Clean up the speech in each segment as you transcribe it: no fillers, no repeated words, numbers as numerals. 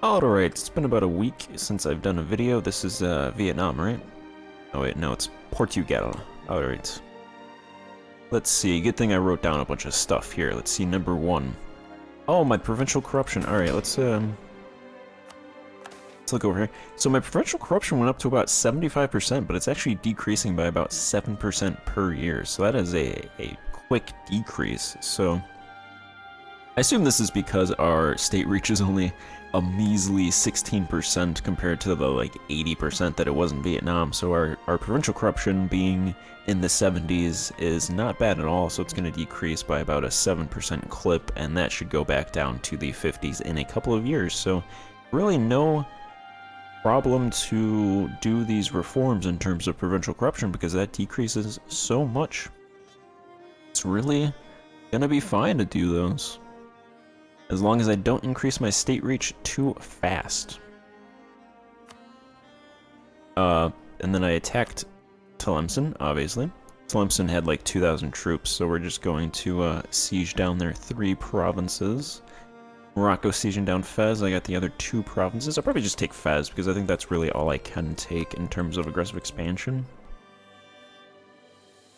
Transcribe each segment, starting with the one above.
Alright, it's been about a week since I've done a video. This is Vietnam, right? Oh wait, no, it's Portugal. Alright. Let's see, good thing I wrote down a bunch of stuff here. Let's see, number 1. Oh, my provincial corruption. Alright, let's look over here. So my provincial corruption went up to about 75%, but it's actually decreasing by about 7% per year. So that is a quick decrease. So I assume this is because our state reach is only a measly 16% compared to the like 80% that it was in Vietnam. So our provincial corruption being in the 70s is not bad at all. So it's going to decrease by about a 7% clip, and that should go back down to the 50s in a couple of years. So really no problem to do these reforms in terms of provincial corruption, because that decreases so much. It's really gonna be fine to do those, as long as I don't increase my state reach too fast. And then I attacked Tlemcen, obviously. Tlemcen had like 2,000 troops, so we're just going to siege down their 3 provinces. Morocco sieging down Fez. I got the other 2 provinces. I'll probably just take Fez, because I think that's really all I can take in terms of aggressive expansion.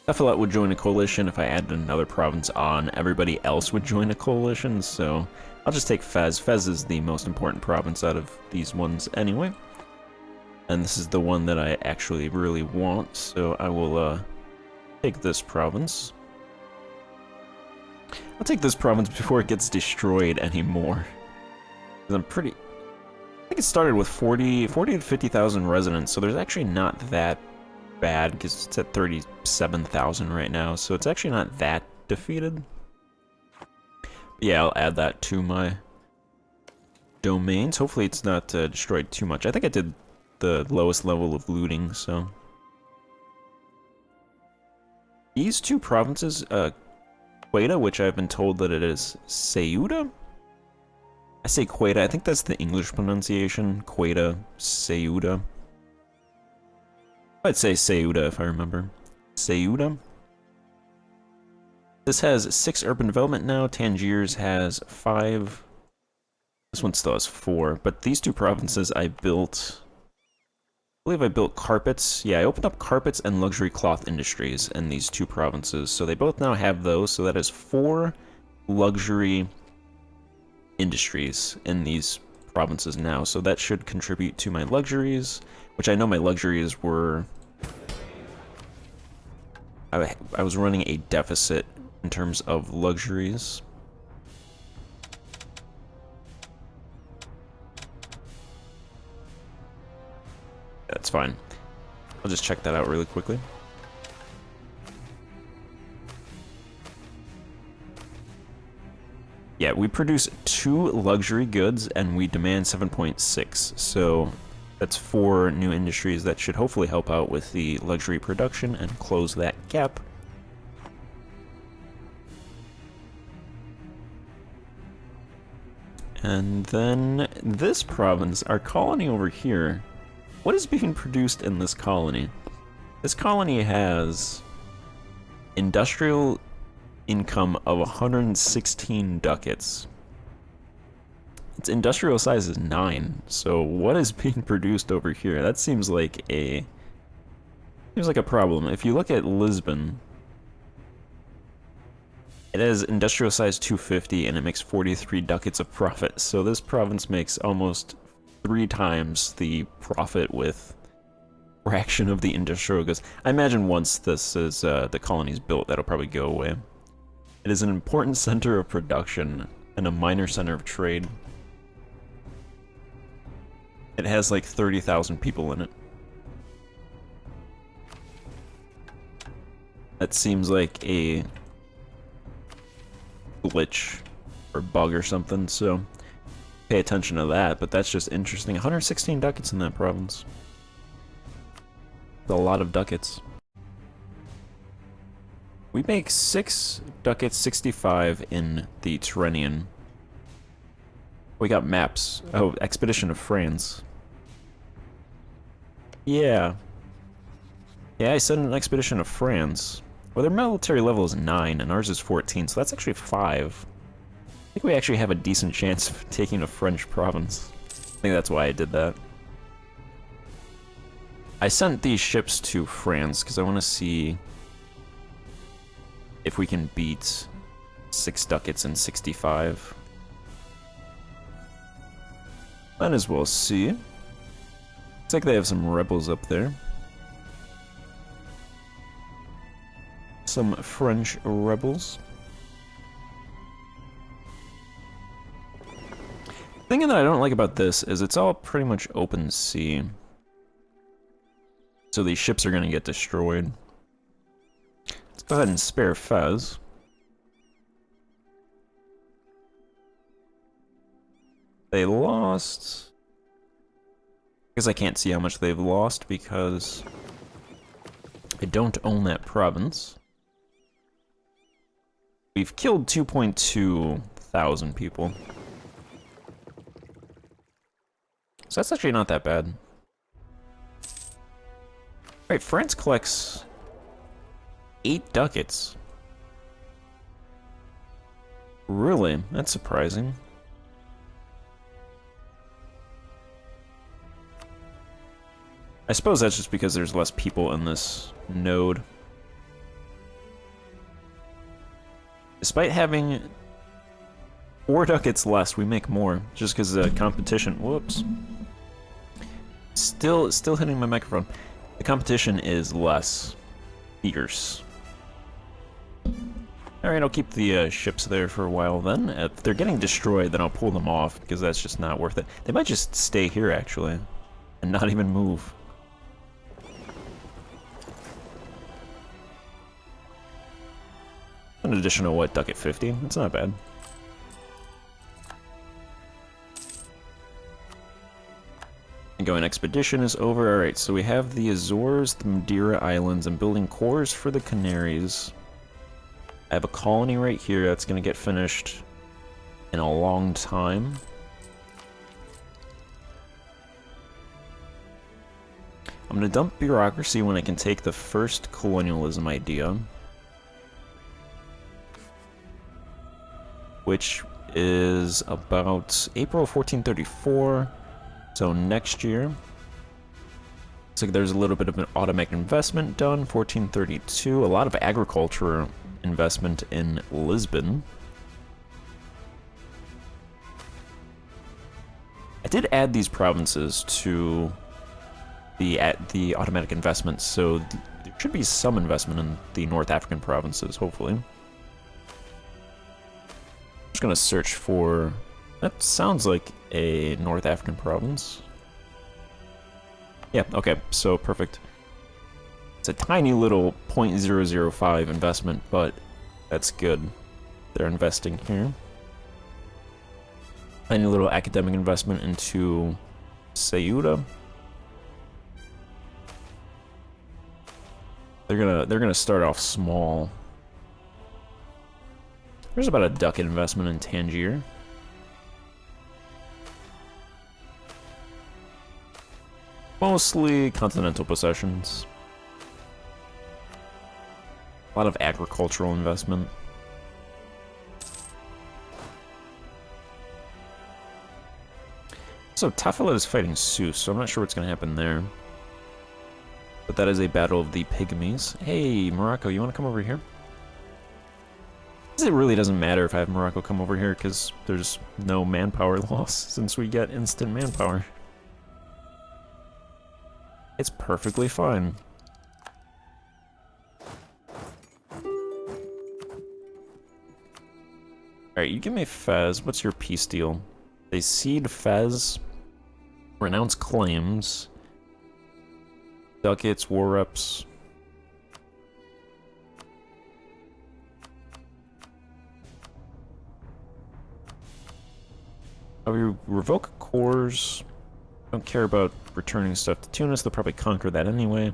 Ephilat would join a coalition. If I added another province on, everybody else would join a coalition, so I'll just take Fez. Fez is the most important province out of these ones anyway. And this is the one that I actually really want, so I will take this province. I'll take this province before it gets destroyed anymore. Because I think it started with 40 to 50,000 residents, so there's actually not that bad, because it's at 37,000 right now, so it's actually not that defeated. But yeah, I'll add that to my domains. Hopefully it's not destroyed too much. I think I did the lowest level of looting, so. These 2 provinces, Quetta, which I've been told that it is Ceuta? I say Quetta, I think that's the English pronunciation. Quetta, Ceuta. I'd say Ceuta if I remember. Ceuta. This has 6 urban development now. Tangiers has 5. This one still has 4. But these 2 provinces I built... I believe I built carpets. Yeah, I opened up carpets and luxury cloth industries in these 2 provinces. So they both now have those. So that is 4 luxury industries in these provinces now. So that should contribute to my luxuries, which I know my luxuries were... I was running a deficit in terms of luxuries. That's fine. I'll just check that out really quickly. Yeah, we produce 2 luxury goods and we demand 7.6. So that's 4 new industries that should hopefully help out with the luxury production and close that gap. And then this province, our colony over here. What is being produced in this colony? This colony has industrial income of 116 ducats. Its industrial size is 9. So what is being produced over here? That seems like a problem. If you look at Lisbon, it has industrial size 250 and it makes 43 ducats of profit. So this province makes almost 3 times the profit with fraction of the industrial goods. I imagine once this is the colony's built, that'll probably go away. It is an important center of production and a minor center of trade. It has like 30,000 people in it. That seems like a glitch or bug or something, so pay attention to that, but that's just interesting. 116 ducats in that province. That's a lot of ducats. We make 6 ducats 65 in the Tyrrhenian. We got maps. Oh, Expedition of France. Yeah. Yeah, I sent an Expedition of France. Well, their military level is 9, and ours is 14, so that's actually 5. I think we actually have a decent chance of taking a French province. I think that's why I did that. I sent these ships to France because I want to see if we can beat 6 ducats in 65. Might as well see. Looks like they have some rebels up there. Some French rebels. The thing that I don't like about this is it's all pretty much open sea. So these ships are gonna get destroyed. Let's go ahead and spare Fez. They lost. I guess I can't see how much they've lost because I don't own that province. We've killed 2.2 thousand people. So that's actually not that bad. Right, France collects 8 ducats. Really? That's surprising. I suppose that's just because there's less people in this node. Despite having 4 ducats less, we make more, just because the competition... Whoops. Still hitting my microphone. The competition is less fierce. Alright, I'll keep the ships there for a while then. If they're getting destroyed, then I'll pull them off, because that's just not worth it. They might just stay here, actually, and not even move. An additional, what, ducat 50? That's not bad. Going expedition is over. Alright, so we have the Azores, the Madeira Islands. I'm building cores for the Canaries. I have a colony right here that's going to get finished in a long time. I'm going to dump bureaucracy when I can take the first colonialism idea, which is about April 1434. So next year, looks like there's a little bit of an automatic investment done, 1432, a lot of agriculture investment in Lisbon. I did add these provinces to the automatic investment, so there should be some investment in the North African provinces, hopefully. I'm just gonna search for... That sounds like a North African province. Yeah, okay, so perfect. It's a tiny little 0.005 investment, but that's good. They're investing here. Tiny little academic investment into Ceuta. They're gonna start off small. There's about a ducat investment in Tangier. Mostly continental possessions. A lot of agricultural investment. So Tafilet is fighting Seuss, so I'm not sure what's going to happen there. But that is a battle of the pygmies. Hey, Morocco, you want to come over here? It really doesn't matter if I have Morocco come over here, because there's no manpower loss, since we get instant manpower. It's perfectly fine. Alright, you give me Fez. What's your peace deal? They cede Fez. Renounce claims. Ducats, war reps. We revoke cores. Don't care about returning stuff to Tunis. They'll probably conquer that anyway.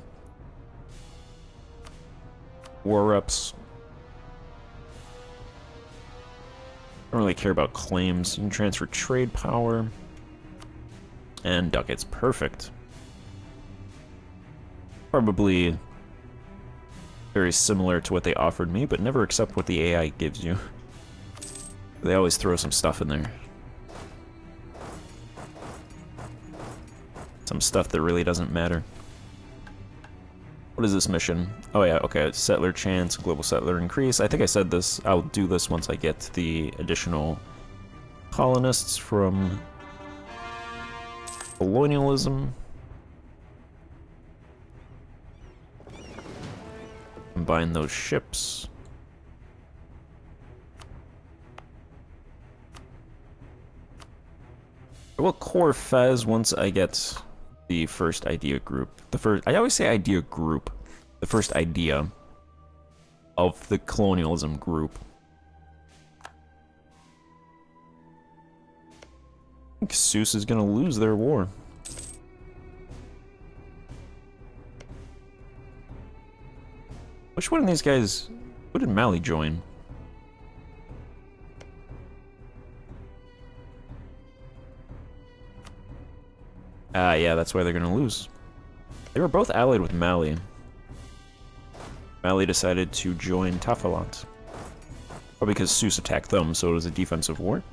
War reps. Don't really care about claims. You can transfer trade power. And ducats. Perfect. Probably very similar to what they offered me, but never accept what the AI gives you. They always throw some stuff in there. some stuff that really doesn't matter. What is this mission? Oh yeah, okay, settler chance, global settler increase. I think I said this. I'll do this once I get the additional colonists from colonialism. Combine those ships. I will core Fez once I get the first idea group. I always say idea group. The first idea of the colonialism group. I think Seuss is gonna lose their war. Which one of these guys... Who did Mali join? Ah, yeah, that's why they're gonna lose. They were both allied with Mali. Mali decided to join Tafalat. Probably because Seuss attacked them, so it was a defensive war.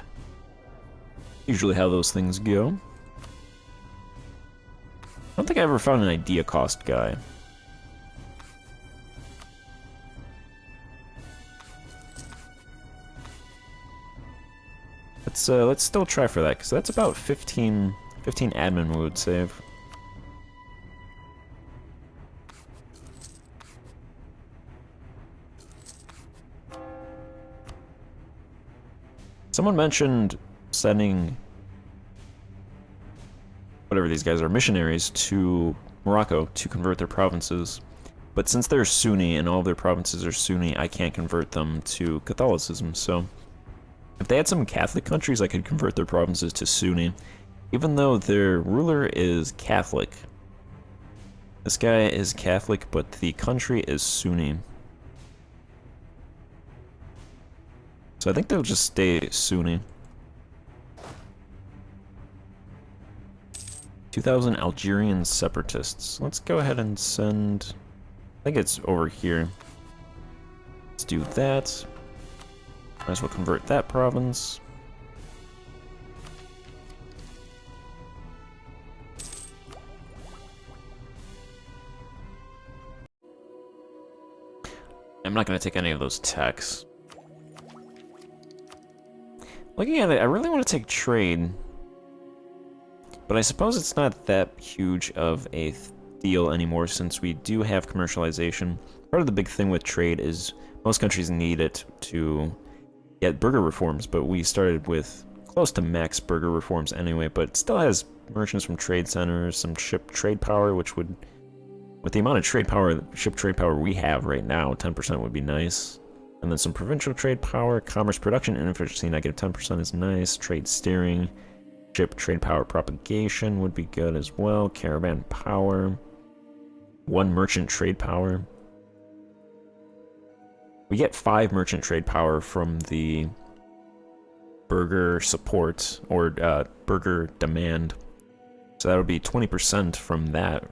Usually how those things go. I don't think I ever found an idea cost guy. Let's still try for that, because that's about 15 admin we would save. Someone mentioned sending whatever these guys are, missionaries to Morocco to convert their provinces. But since they're Sunni and all of their provinces are Sunni, I can't convert them to Catholicism, so... If they had some Catholic countries, I could convert their provinces to Sunni. Even though their ruler is Catholic. This guy is Catholic, but the country is Sunni. So I think they'll just stay Sunni. 2,000 Algerian separatists. Let's go ahead and send... I think it's over here. Let's do that. Might as well convert that province. I'm not going to take any of those techs. Looking at it, I really want to take trade. But I suppose it's not that huge of a deal anymore since we do have commercialization. Part of the big thing with trade is most countries need it to get burger reforms, but we started with close to max burger reforms anyway, but it still has merchants from trade centers, some ship trade power, which would, with the amount of trade power, ship trade power we have right now, 10% would be nice. And then some provincial trade power, commerce production inefficiency, negative 10% is nice, trade steering, ship trade power propagation would be good as well, caravan power, 1 merchant trade power. We get 5 merchant trade power from the burger support, or burger demand. So that would be 20% from that.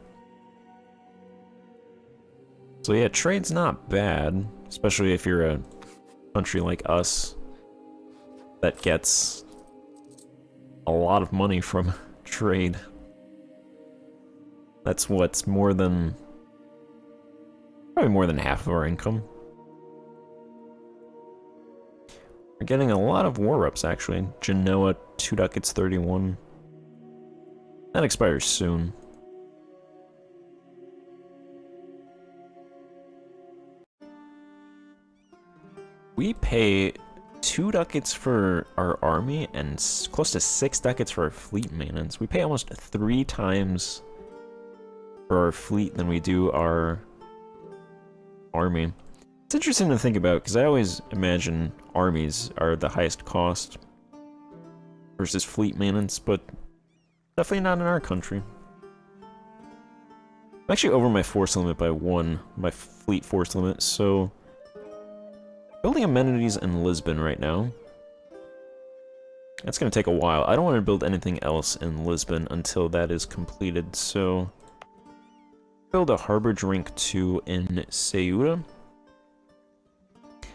So yeah, trade's not bad, especially if you're a country like us that gets a lot of money from trade. That's what's more than, probably more than half of our income. We're getting a lot of war reps, actually. Genoa, 2 ducats, 31. That expires soon. We pay 2 ducats for our army and close to 6 ducats for our fleet maintenance. We pay almost 3 times for our fleet than we do our army. It's interesting to think about, because I always imagine armies are the highest cost versus fleet maintenance, but definitely not in our country. I'm actually over my force limit by 1, my fleet force limit, so... Building amenities in Lisbon right now. That's going to take a while. I don't want to build anything else in Lisbon until that is completed, so... Build a harbor drink 2 in Ceuta.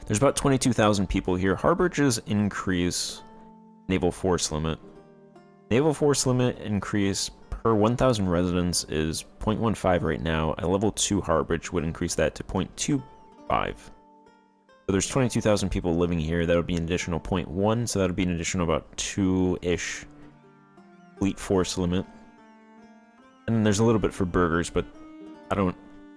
There's about 22,000 people here. Harborages increase naval force limit. Naval force limit increase per 1,000 residents is 0.15 right now. A level 2 harborage would increase that to 0.25. So there's 22,000 people living here. That would be an additional 0.1, so that would be an additional about 2-ish fleet force limit. And then there's a little bit for burgers, but I don't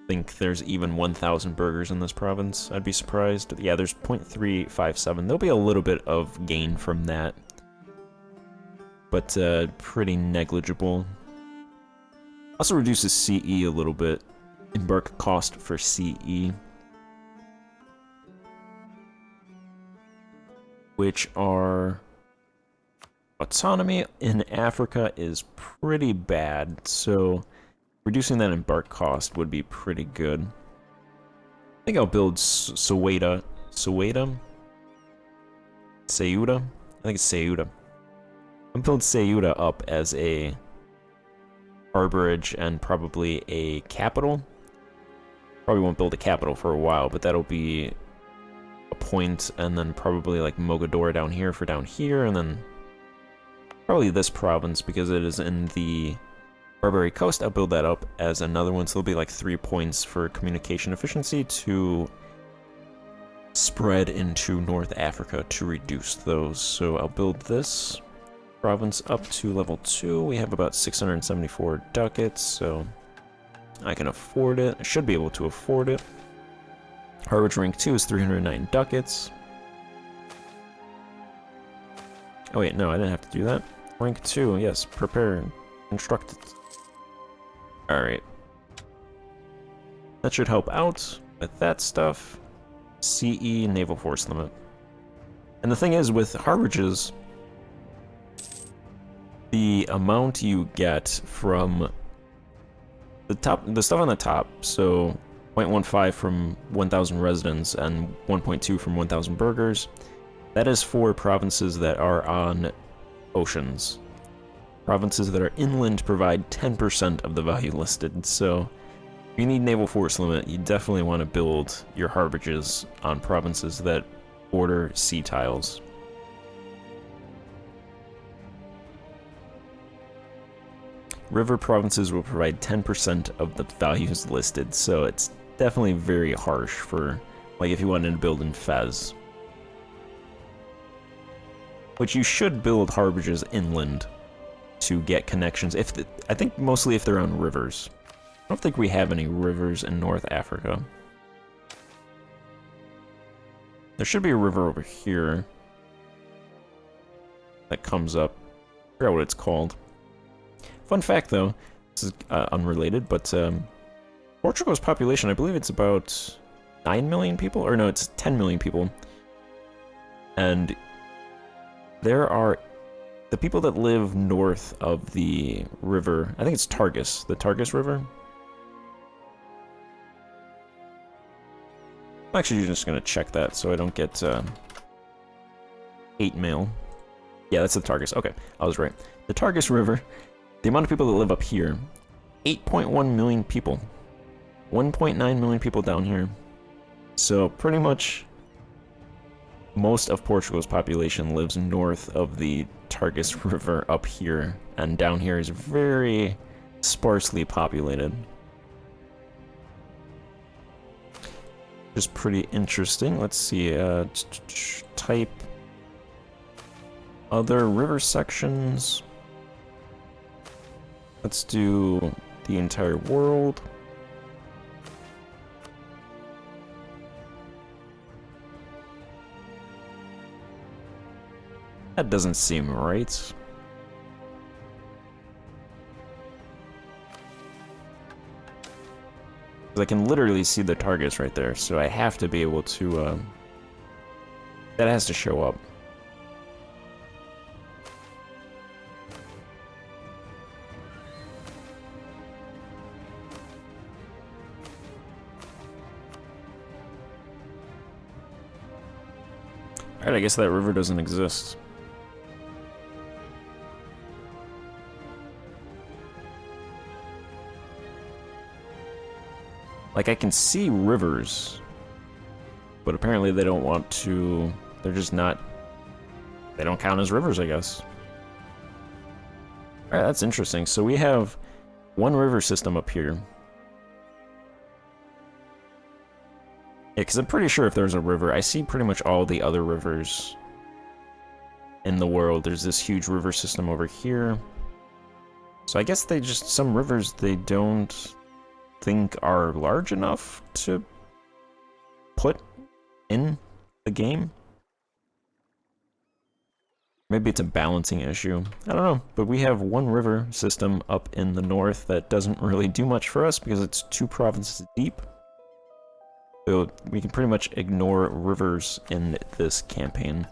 think there's even 1,000 burgers in this province. I'd be surprised. Yeah, there's 0.357. There'll be a little bit of gain from that, but pretty negligible. Also reduces CE a little bit. Embark cost for CE, which are autonomy in Africa is pretty bad, so reducing that embark cost would be pretty good. I think I'll build Ceuta. I think it's Ceuta. I'll build Ceuta up as a harborage and probably a capital. Probably won't build a capital for a while, but that'll be a point, and then probably like Mogador down here for down here, and then probably this province because it is in the Barbary Coast. I'll build that up as another one, so there'll be like 3 points for communication efficiency to spread into North Africa to reduce those. So I'll build this province up to level 2. We have about 674 ducats, so I can afford it. I should be able to afford it. Harborage rank 2 is 309 ducats. Oh wait, no, I didn't have to do that. Rank 2, yes, prepare, construct it. Alright. That should help out with that stuff. CE, naval force limit. And the thing is, with harborages, the amount you get from the stuff on the top, so 0.15 from 1,000 residents and 1.2 from 1,000 burgers, that is for provinces that are on oceans. Provinces that are inland provide 10% of the value listed, so if you need naval force limit, you definitely want to build your harborages on provinces that border sea tiles. River provinces will provide 10% of the values listed, so it's definitely very harsh for, like, if you wanted to build in Fez. Which you should build harborages inland to get connections. I think mostly if they're on rivers. I don't think we have any rivers in North Africa. There should be a river over here that comes up. I forgot what it's called. Fun fact, though, this is unrelated, but Portugal's population, I believe it's about 9 million people, or no, it's 10 million people. And there are the people that live north of the river. I think it's Targus, the Targus River. I'm actually just going to check that so I don't get hate mail. Yeah, that's the Targus. Okay, I was right. The Targus River, the amount of people that live up here, 8.1 million people. 1.9 million people down here. So pretty much most of Portugal's population lives north of the Targus River up here, and down here is very sparsely populated. Just pretty interesting. Let's see, type other river sections. Let's do the entire world. That doesn't seem right. I can literally see the targets right there, so I have to be able to, that has to show up. Alright, I guess that river doesn't exist. Like, I can see rivers, but apparently they don't want to, they're just not, they don't count as rivers, I guess. Alright, that's interesting. So we have one river system up here. Yeah, because I'm pretty sure if there's a river, I see pretty much all the other rivers in the world. There's this huge river system over here. So I guess they just, some rivers they don't think are large enough to put in the game. Maybe it's a balancing issue. I don't know, but we have one river system up in the north that doesn't really do much for us because it's 2 provinces deep. So we can pretty much ignore rivers in this campaign.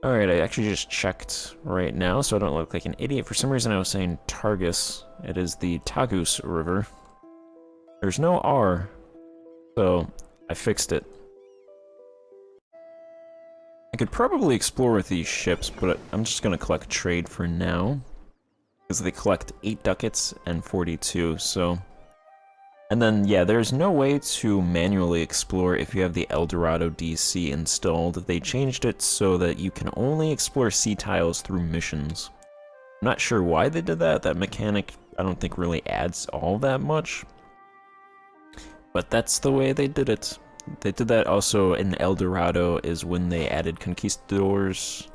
Alright, I actually just checked right now, so I don't look like an idiot. For some reason I was saying Targus. It is the Tagus River. There's no R, so I fixed it. I could probably explore with these ships, but I'm just gonna collect trade for now. Because they collect 8 ducats and 42, so... And then, yeah, there's no way to manually explore if you have the El Dorado DC installed. They changed it so that you can only explore sea tiles through missions. I'm not sure why they did that. That mechanic, I don't think really adds all that much. But that's the way they did it. They did that also in El Dorado is when they added conquistadors.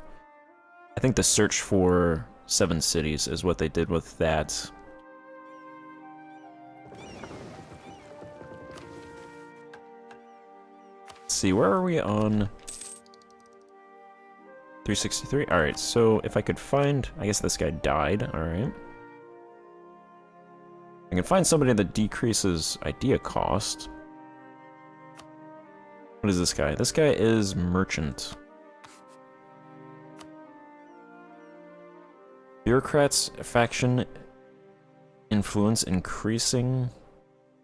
I think the search for 7 cities is what they did with that. Let's see, where are we on? 363? Alright, so if I could find... I guess this guy died, alright. I can find somebody that decreases idea cost. What is this guy? This guy is merchant. Bureaucrats, faction, influence increasing.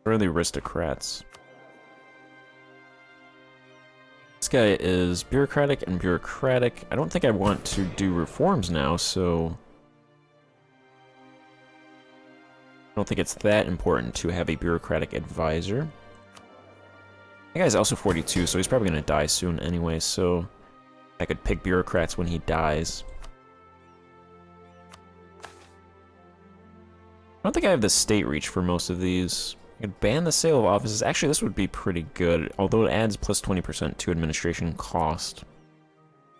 What are the aristocrats? This guy is bureaucratic and bureaucratic. I don't think I want to do reforms now, so... I don't think it's that important to have a bureaucratic advisor. That guy's also 42, so he's probably gonna die soon anyway, so... I could pick bureaucrats when he dies. I don't think I have the state reach for most of these. I could ban the sale of offices. Actually, this would be pretty good, although it adds plus 20% to administration cost.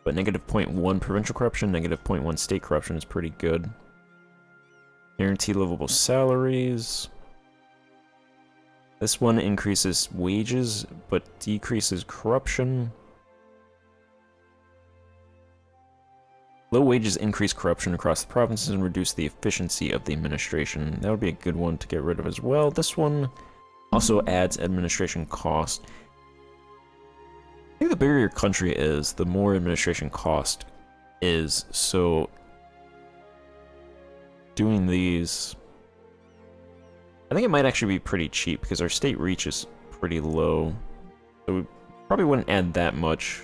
But negative 0.1 provincial corruption, negative 0.1 state corruption is pretty good. Guarantee livable salaries. This one increases wages, but decreases corruption. Low wages increase corruption across the provinces and reduce the efficiency of the administration. That would be a good one to get rid of as well. This one also adds administration cost. I think the bigger your country is, the more administration cost is, so doing these... I think it might actually be pretty cheap because our state reach is pretty low. So we probably wouldn't add that much.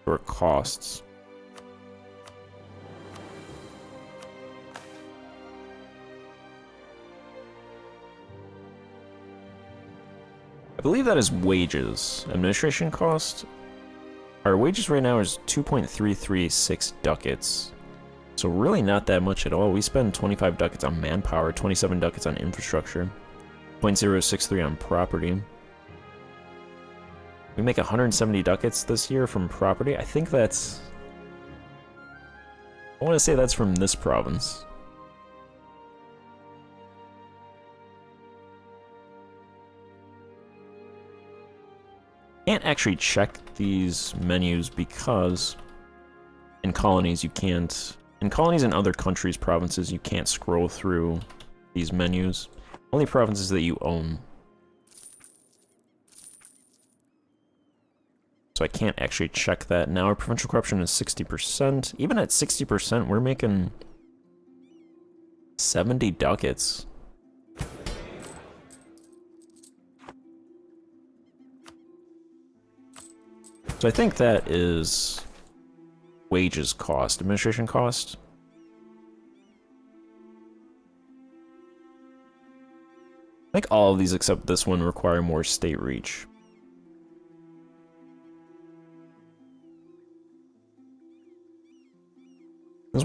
Or costs. I believe that is wages. Administration cost. Our wages right now is 2.336 ducats. So really not that much at all. We spend 25 ducats on manpower, 27 ducats on infrastructure, 0.063 on property. We make 170 ducats this year from property. I think that's... I want to say that's from this province. Can't actually check these menus because in colonies you can't... In colonies and other countries' provinces you can't scroll through these menus. Only provinces that you own. So I can't actually check that now. Our provincial corruption is 60%. Even at 60%, we're making 70 ducats. So I think that is wages cost, administration cost. I think all of these except this one require more state reach.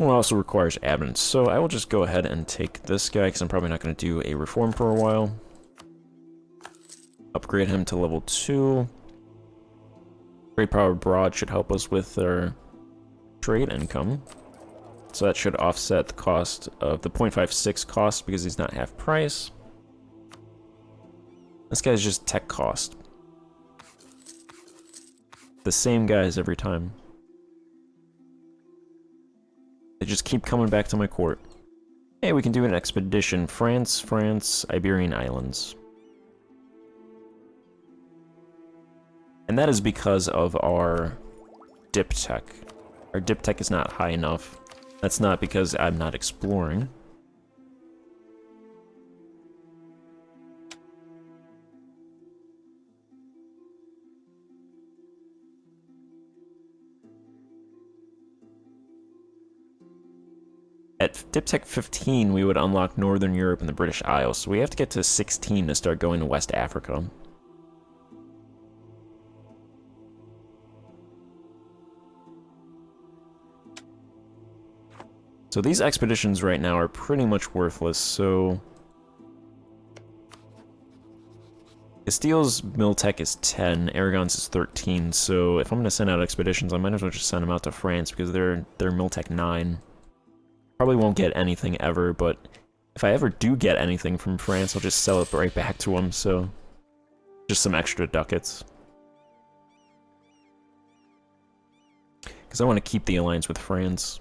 one also requires admin, so I will just go ahead and take this guy, because I'm probably not going to do a reform for a while. Upgrade him to level 2. Trade power abroad should help us with our trade income. So that should offset the cost of the 0.56 cost, because he's not half price. This guy's just tech cost. The same guys every time. They just keep coming back to my court. Hey, we can do an expedition. France, Iberian Islands. And that is because of our dip tech. Our dip tech is not high enough. That's not because I'm not exploring. At dip tech 15, we would unlock Northern Europe and the British Isles, so we have to get to 16 to start going to West Africa. So these expeditions right now are pretty much worthless, so... Castile's mill tech is 10, Aragon's is 13, so if I'm going to send out expeditions, I might as well just send them out to France, because they're mill tech 9. Probably won't get anything ever, but if I ever do get anything from France, I'll just sell it right back to them, so... Just some extra ducats. Because I want to keep the alliance with France.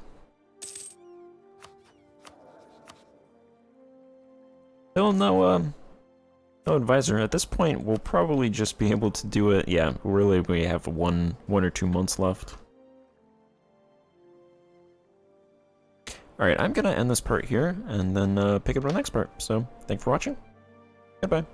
Still no advisor. At this point, we'll probably just be able to do it. Yeah, really, we have one or 2 months left. Alright, I'm gonna end this part here, and then pick up the next part. So, thanks for watching. Goodbye.